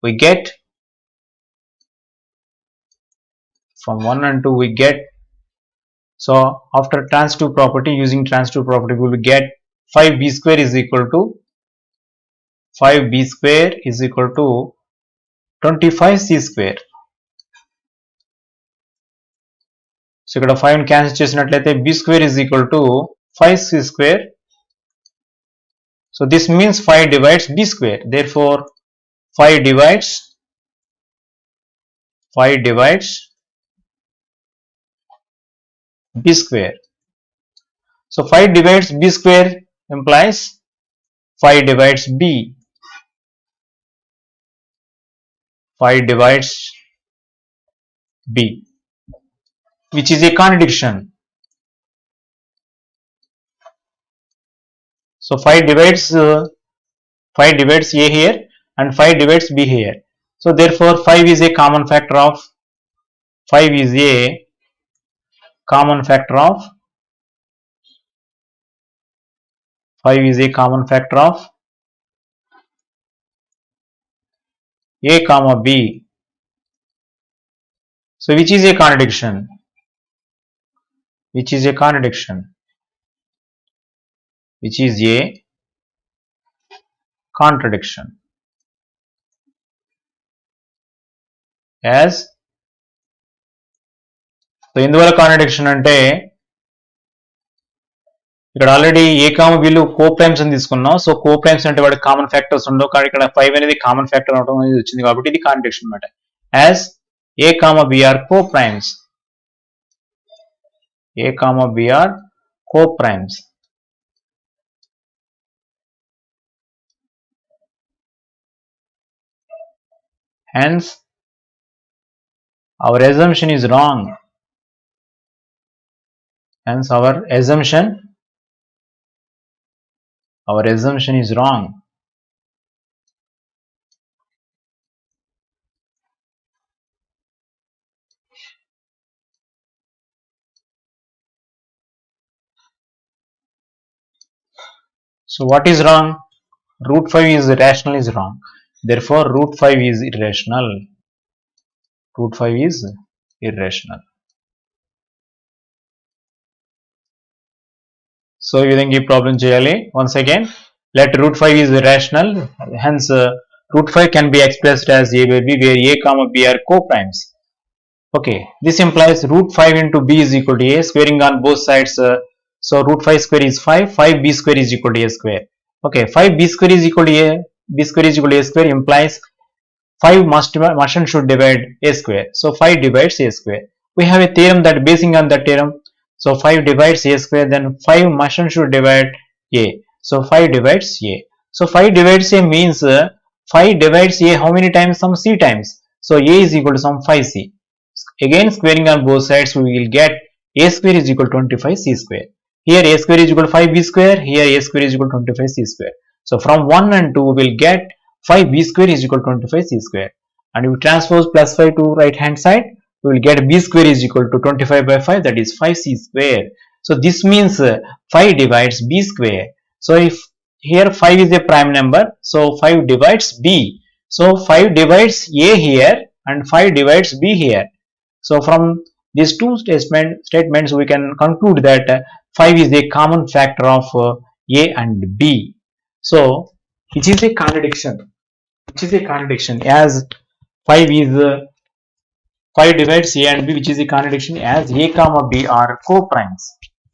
we get, so after transitive property, using transitive property, we will get 5b square is equal to 25c square. So ఇక్కడ 5 cancel చేసినట్లయితే b square is equal to 5c square. So this means 5 divides b square. Therefore 5 divides b square. So 5 divides b square implies 5 divides b. 5 divides b, which is a contradiction. So 5 divides a here and 5 divides b here. So therefore 5 is a common factor of 5 a comma b. So which is a contradiction? Which is a contradiction? As so ఎందువల్ల contradiction అంటే ఇక్కడ already ఏ కామ బిలు co primes అని తీసుకున్నాం. So co primes అంటే వాడికి common factors ఉండవు, కానీ ఇక్కడ 5 అనేది కామన్ ఫ్యాక్టర్ అవడం అనేది వచ్చింది కాబట్టి ఇది కాంట్రడిక్షన్ అనమాట. As a comma b are co primes, hence our assumption is wrong. Hence our assumption is wrong. So what is wrong? Root 5 is rational is wrong. Therefore root 5 is irrational. Root 5 is irrational. So you think ఈ problem చేయాలి. Once again, let root 5 is rational. Hence root 5 can be expressed as a by b, where a comma b are co-primes. Okay, this implies root 5 into b is equal to a, squaring on both sides. So root 5 square is 5, 5b square is equal to a square. Okay, 5b square is equal to a, b square is equal to a square implies 5 must and should divide a square. So 5 divides a square. We have a theorem that basing on that theorem. So 5 divides a square, then 5 must and should divide a. So 5 divides a. So 5 divides a means 5 divides a how many times? Some c times. So a is equal to some 5c. Again squaring on both sides, we will get a square is equal to 25c square. Here a square is equal to 5b square, here a square is equal to 25c square. So from 1 and 2 we will get 5b square is equal to 25c square. And if we transpose plus 5 to right hand side, we will get b square is equal to 25 by 5, that is 5c square. So this means 5 divides b square. So if here 5 is a prime number, so 5 divides b. So 5 divides a here and 5 divides b here. So from these two statements we can conclude that 5 is a common factor of a and b. So which is a contradiction? Which is a contradiction, as 5 is 5 divides a and b, which is a contradiction, as a comma b are co-primes.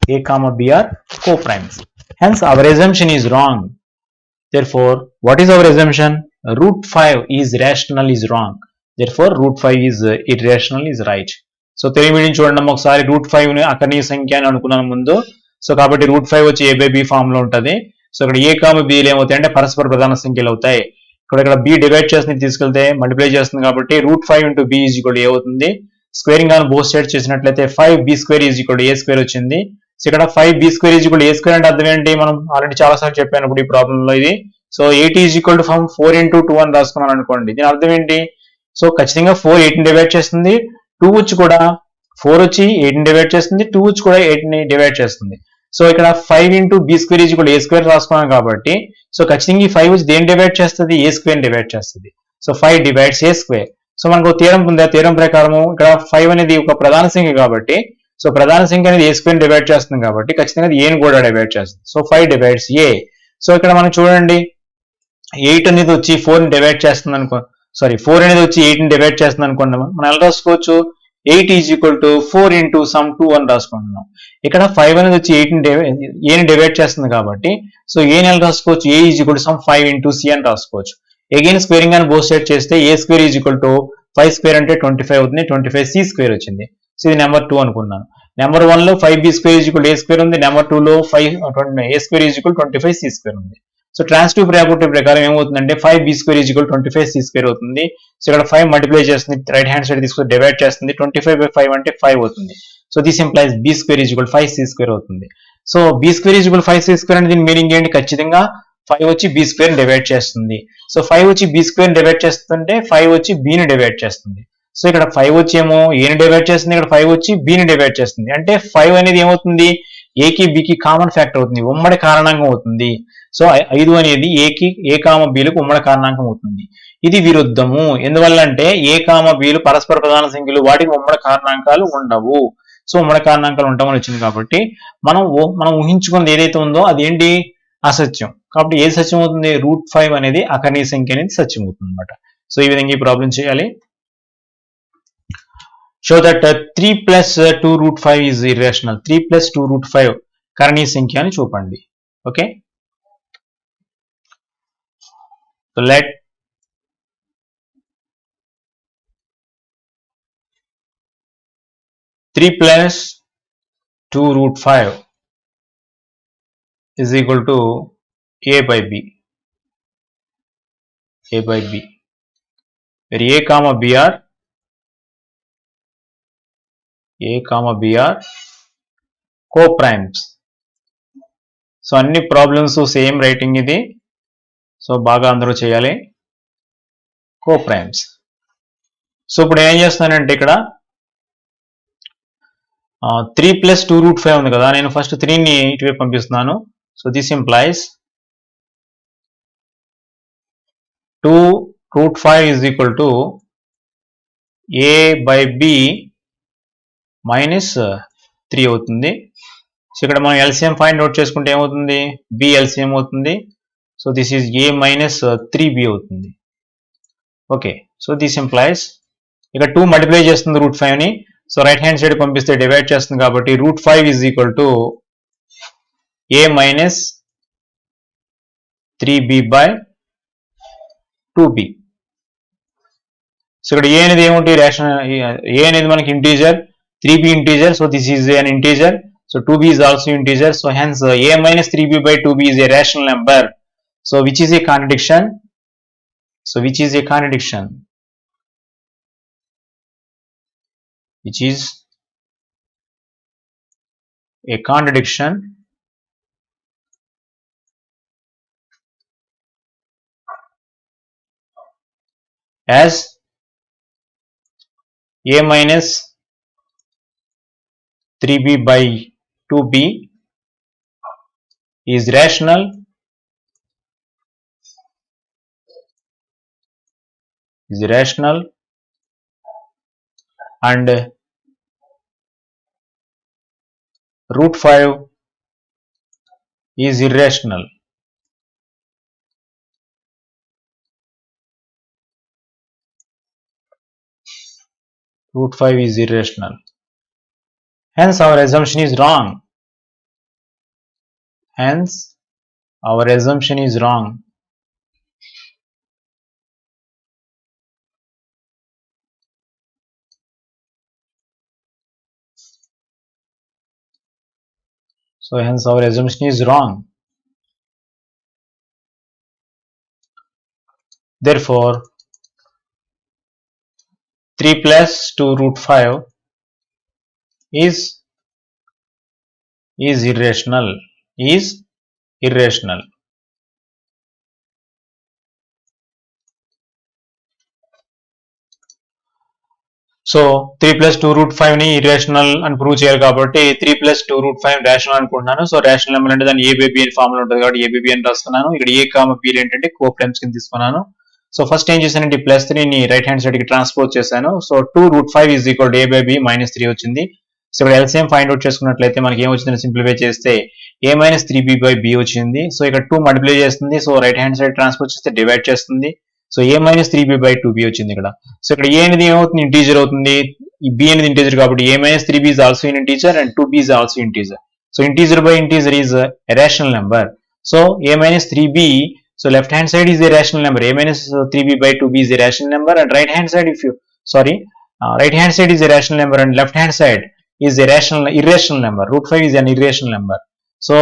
A comma b are co-primes. Hence our assumption is wrong. Therefore what is our assumption? Root 5 is rational is wrong. Therefore root 5 is irrational is right. So Telugu medium చూడండి ఒకసారి route 5 ని అకర్ణీయ సంఖ్య అని అనుకున్నాను ముందు. So కాబట్టి root 5 వచ్చి ఏ బై బి ఫామ్ లో ఉంటుంది. సో ఇక్కడ ఏ కామ బిలు ఏమవుతాయి అంటే పరస్పర ప్రధాన సంఖ్యలు అవుతాయి. ఇక్కడ బి డివైడ్ చేస్తుంది తీసుకెళ్తే మల్టిప్లై చేస్తుంది కాబట్టి root 5 into b is equal a అవుతుంది. స్క్వేరింగ్ ఆన్ బోత్ సైడ్స్ చేసినట్లయితే 5b square is equal a square వచ్చింది. సో ఇక్కడ 5b square is equal a square అంటే అర్థం ఏంటి? మనం ఆల్రెడీ చాలా సార్లు చెప్పాను ఇప్పుడు ఈ ప్రాబ్లం లో ఇది. So 8 is equal to 4 into 2 అని రాసుకున్నాను అనుకోండి. దీని అర్థం ఏంటి? సో ఖచ్చితంగా 4 8 ని డివైడ్ చేస్తుంది, 2 వచ్చి కూడా 4 వచ్చి 8 ని డివైడ్ చేస్తుంది, 2 వచ్చి కూడా 8 ని డివైడ్ చేస్తుంది. సో ఇక్కడ 5 into b square is equal a square రాసుకున్నాం కాబట్టి సో ఖచ్చితంగా ఈ 5 వచ్చి దేని డివైడ్ చేస్తుంది? ఏ స్క్వేర్ డివైడ్ చేస్తుంది. సో 5 డివైడ్స్ ఏ స్క్వేర్. సో మనకు థియరం ఉంది, ఆ థియరం ప్రకారం ఇక్కడ 5 అనేది ఒక ప్రధాన సంఖ్య కాబట్టి సో ప్రధాన సంఖ్య అనేది ఏ స్క్వేర్ డివైడ్ చేస్తుంది కాబట్టి ఖచ్చితంగా అది ఏని కూడా డివైడ్ చేస్తుంది. సో 5 డివైడ్స్ ఏ. సో ఇక్కడ మనం చూడండి 8 అనేది వచ్చి 4 ని డివైడ్ చేస్తుంది అనుకో, సారీ 4 అనేది వచ్చి 8 ని డివైడ్ చేస్తుంది అనుకోండి. మనం ఎలా రాసుకోవచ్చు? 8 is equal to 4 into some 2 అని రాసుకుంటున్నాం. ఇక్కడ 5 అనేది వచ్చి 8 ని ఏని డివైడ్ చేస్తుంది కాబట్టి సో ఏ ఎలా రాసుకోవచ్చు? A is equal to some 5 into c అని రాసుకోవచ్చు. అగైన్ స్క్వేరింగ్ అని బోత్ సైడ్ చేస్తే a square is equal to 5 square అంటే 25 అవుతుంది, 25 సి స్క్వేర్ వచ్చింది. సో ఇది నెంబర్ 2 అనుకున్నాను. నెంబర్ 1 లో 5b square is equal a square ఉంది, నెంబర్ 2 లో a square is equal 25 c square ఉంది. సో ట్రాన్సిటివ్ ప్రాపర్టీ ప్రకారం ఏమవుతుందంటే 5b square is equal 25 c square అవుతుంది. సో ఇక్కడ 5 మల్టిప్లై చేస్తుంది, రైట్ హ్యాండ్ సైడ్ తీసుకొని డివైడ్ చేస్తుంది, 25 బై 5 అంటే 5 అవుతుంది. So this implies b square is equal 5 c square అవుతుంది. So b square is equal 5 c square అంటే దీని మీనింగ్ ఏంటి? ఖచ్చితంగా 5 వచ్చి b స్క్వేర్ ని డివైడ్ చేస్తుంది. సో 5 వచ్చి b స్క్వేర్ ని డివైడ్ చేస్తుంటే 5 వచ్చి b ని డివైడ్ చేస్తుంది. సో ఇక్కడ 5 వచ్చి ఏమో a ని డివైడ్ చేస్తుంది, ఇక్కడ 5 వచ్చి b ని డివైడ్ చేస్తుంది. అంటే 5 అనేది ఏమవుతుంది? a కి b కి కామన్ ఫ్యాక్టర్ అవుతుంది, ఉమ్మడి కారణాంకం అవుతుంది. సో 5 అనేది ఏ కామ బీలకు ఉమ్మడి కారణాంకం అవుతుంది. ఇది విరుద్ధము. ఎందువల్ల అంటే ఏ కామ బీలు పరస్పర ప్రధాన సంఖ్యలు, వాటికి ఉమ్మడి కారణాంకాలు ఉండవు. సో ఉమ్మడి కారణాంకాలు ఉంటామని వచ్చింది కాబట్టి మనం ఊహించుకున్నది ఏదైతే ఉందో అది ఏంటి? అసత్యం. కాబట్టి ఏది సత్యం అవుతుంది? రూట్ 5 అనేది అకర్ణీయ సంఖ్య అనేది సత్యం అవుతుంది అనమాట. సో ఈ విధంగా ఈ ప్రాబ్లం చేయాలి. Show that 3 plus 2 root 5 is irrational. 3 plus 2 root 5 కర్ణీయ సంఖ్య అని చూపండి. Okay, so let 3 plus 2 root 5 is equal to a by b. A by b, where a comma b are coprimes. So అన్ని problems same writing ఇది, so బాగా అందరూ చేయాలి. Coprimes. So ఇప్పుడు ఏం చేస్తున్నానంటే ఇక్కడ 3 + 2√5 ఉంది కదా, నేను ఫస్ట్ 3ని ఇటువైపు పంపిస్తున్నాను. So this implies 2√5 is equal to a/b minus 3 అవుతుంది. సో ఇక్కడ మనం ఎల్సిఎం ఫైండ్ అవుట్ చేసుకుంటే ఏమవుతుంది, b ఎల్సిఎం అవుతుంది. So this is a minus 3b అవుతుంది. ఓకే, సో దిస్ ఇంప్లైస్ ఇక్కడ 2 మల్టిప్లై చేస్తుంది √5ని, సో రైట్ హ్యాండ్ సైడ్ పంపిస్తే డివైడ్ చేస్తుంది కాబట్టి √5 is equal to a minus 3b by 2b. So ఇక్కడ a అనేది ఏముంటే రేషనల్, a అనేది మనకి integer, 3b integer, so this is an integer, so 2b is also integer, so hence a minus 3b by 2b is a rational number. So which is a contradiction? So which is a contradiction? Which is a contradiction as a minus 3b by 2b is rational and √5 is irrational. √5 is irrational. Hence our assumption is wrong. Hence our assumption is wrong. So hence our assumption is wrong. Therefore 3 plus 2√5 is irrational. So 3 plus 2√5ని irrational అని prove చేయాలి కాబట్టి 3 plus 2√5 rational అనుకుంటున్నాను. So rational number అంటే దాని ABB అని formula ఉంటుంది కాబట్టి ఏబీబీ అని రాస్తున్నాను. ఇక్కడ ఏ కామ బి ఏంటంటే కోప్రైమ్స్ కింద తీసుకున్నాను. సో ఫస్ట్ ఏం చేశానంటే +3ని రైట్ హ్యాండ్ సైడ్ కి ట్రాన్స్పోజ్ చేశాను. So 2√5 is equal to a/b minus 3 వచ్చింది. సో ఇక్కడ ఎల్సిఎం ఫైండ్ అవుట్ చేసుకున్నట్లయితే మనకి ఏం వచ్చిందని సింప్లిఫై చేస్తే a minus 3b by b వచ్చింది. సో ఇక్కడ 2 మల్టిప్లై చేస్తుంది, so right hand side transpose చేస్తే డివైడ్ చేస్తుంది. So a minus 3b by 2b వచ్చింది ఇక్కడ. సో ఇక్కడ a అనేది ఏమవుతుంది, ఇంటీజర్ అవుతుంది, ఈ b అనేది ఇంటీజర్ కాబట్టి a minus 3b is also an integer and 2b is also integer. So integer by integer is a rational number. So a minus 3b, so left hand side is a rational number, a minus 3b by 2b is a rational number, and right hand side right hand side is a rational number and left hand side is a irrational number. √5 is an irrational number. So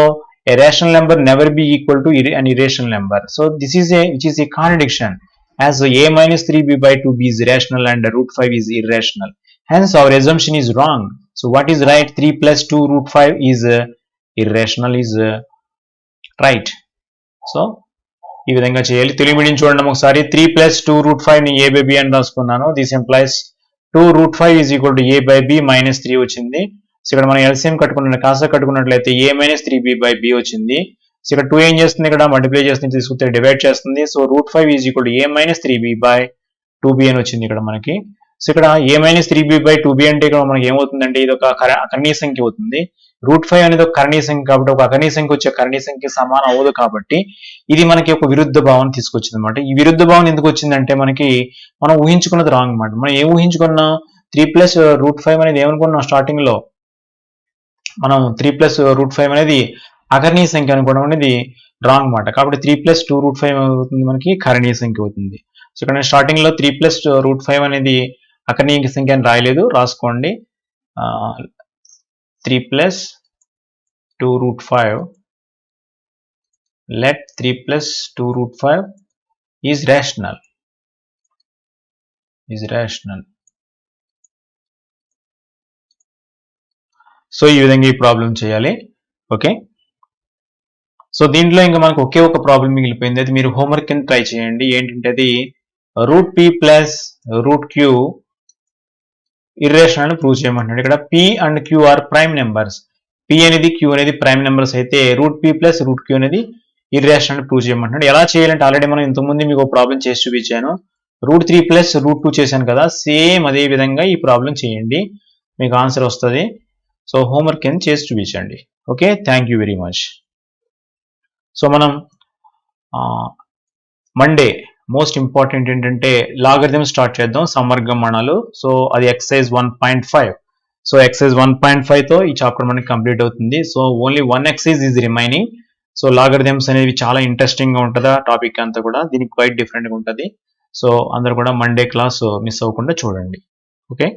a rational number never be equal to an irrational number. So this is which is a contradiction, as a minus 3b by 2b is rational and √5 is irrational. Hence our assumption is wrong. So what is right? 3 plus 2√5 is irrational is right. So ఈ విధంగా చేయాలి. Telugu medium చూడండి ఒకసారి. 3 plus 2√5ని a by b అని రాసుకున్నాను. This implies 2√5 is equal to a by b minus 3 వచ్చింది. So ఇక్కడ మనం ఎల్సిఎం కట్టుకున్నట్లయితే a minus 3b by b వచ్చింది. సో ఇక్కడ 2 ఏం చేస్తుంది, ఇక్కడ మల్టిప్లై చేస్తుంది, తీసుకుంటే డివైడ్ చేస్తుంది. So √5 is equal to a minus 3b by 2b అని వచ్చింది ఇక్కడ మనకి. సో ఇక్కడ a minus 3b by 2b అంటే ఇక్కడ మనకి ఏమవుతుందంటే ఇది ఒక కర్ణీయ సంఖ్య అవుతుంది. √5 అనేది ఒక కర్ణీయ సంఖ్య కాబట్టి ఒక అకర్ణీయ సంఖ్య వచ్చే కర్ణీయ సంఖ్య సమానం అవ్వదు కాబట్టి ఇది మనకి ఒక విరుద్ధ భావన తీసుకొచ్చింది అనమాట. ఈ విరుద్ధ భావన ఎందుకు వచ్చిందంటే మనకి మనం ఊహించుకున్నది రాంగ్ అనమాట. మనం ఏం ఊహించుకున్నాం, 3 plus √5 అనేది ఏమనుకున్నాం స్టార్టింగ్ లో, మనం 3 plus √5 అనేది అకర్ణీయ సంఖ్య అనుకోవడం అనేది రాంగ్ మాట. కాబట్టి 3 plus 2√5 అవుతుంది మనకి కర్ణీయ సంఖ్య అవుతుంది. సో ఇక్కడ నేను స్టార్టింగ్ లో 3 plus √5 అనేది అకర్ణీయ సంఖ్య అని రాయలేదు, రాసుకోండి. 3 plus 2√5, let 3 plus 2√5 is rational. So ఈ విధంగా ఈ ప్రాబ్లం చేయాలి. ఓకే, సో దీంట్లో ఇంకా మనకు ఒకే ఒక ప్రాబ్లం మిగిలిపోయింది. అది మీరు హోంవర్క్ కింద ట్రై చేయండి. ఏంటంటే అది root p plus root q irrational అని ప్రూవ్ చేయమంటున్నాడు. ఇక్కడ p and q are prime numbers. P అనేది క్యూ అనేది ప్రైమ్ నెంబర్స్ అయితే root p plus root q అనేది ఇర్రేషనల్ ప్రూవ్ చేయమంటున్నాడు. ఎలా చేయాలంటే ఆల్రెడీ మనం ఇంతకుముందు మీకు ఒక ప్రాబ్లం చేసి చూపించాను. రూట్ 3 ప్లస్ రూట్ 2 చేశాను కదా, సేమ్ అదే విధంగా ఈ ప్రాబ్లం చేయండి, మీకు ఆన్సర్ వస్తుంది. సో హోంవర్క్ కింద చేసి చూపించండి. Okay, thank you very much. So మనం మండే మోస్ట్ ఇంపార్టెంట్ ఏంటంటే లాగరిథం స్టార్ట్ చేద్దాం, సమవర్గమణాలు. సో అది ఎక్సర్సైజ్ 1.5. సో ఎక్సర్సైజ్ 1.5తో ఈ చాప్టర్ మనకి కంప్లీట్ అవుతుంది. So only 1 exercise is remaining. So logarithms అనేవి చాలా ఇంట్రెస్టింగ్గా ఉంటుంది టాపిక్ అంతా కూడా, దీనికి క్వైట్ డిఫరెంట్గా ఉంటుంది. సో అందరూ కూడా మండే క్లాస్ మిస్ అవ్వకుండా చూడండి. ఓకే.